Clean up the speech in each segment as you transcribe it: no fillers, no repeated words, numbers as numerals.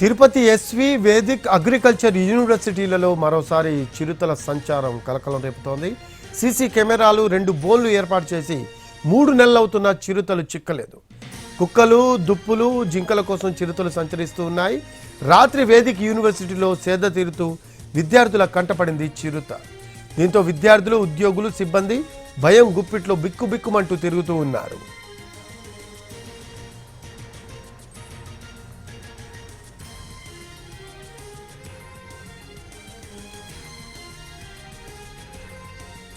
Tirupati SV Vedic agriculture యూనివర్సిటీలలో మరోసారి చిరుతల సంచారం కలకలం రేపుతోంది. సీసీ కెమెరాలు 2 బోన్లు ఏర్పాటు చేసి 3 నెలలవుతున్న చిరుతలు చిక్కలేదు. కుక్కలు, దుప్పులు, జింకల కోసం చిరుతలు సంచరిస్తూ ఉన్నాయి. రాత్రి వేదిక్ యూనివర్సిటీలో సేద తీరుతూ విద్యార్థుల కంటపడింది చిరుత. దీంతో విద్యార్థులు, ఉద్యోగులు, సిబ్బంది భయం గుప్పిట్లో బిక్కుబిక్కుమంటూ తిరుగుతూ ఉన్నారు.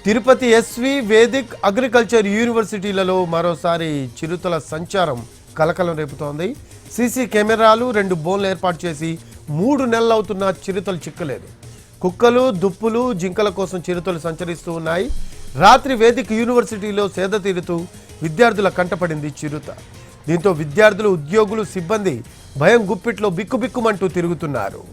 తిరుపతి ఎస్వి వేదిక్ అగ్రికల్చర్ యూనివర్సిటీలలో మరోసారి చిరుతల సంచారం కలకలం రేపుతోంది. సీసీ కెమెరాలు 2 బోన్లు ఏర్పాటు చేసి 3 నెలలవుతున్న చిరుతలు చిక్కలేదు. కుక్కలు, దుప్పులు, జింకల కోసం చిరుతలు సంచరిస్తూ ఉన్నాయి. రాత్రి వేదిక్ యూనివర్సిటీలో సేద తీరుతూ విద్యార్థుల కంటపడింది చిరుత. దీంతో విద్యార్థులు, ఉద్యోగులు, సిబ్బంది భయం గుప్పిట్లో బిక్కుబిక్కుమంటూ తిరుగుతున్నారు.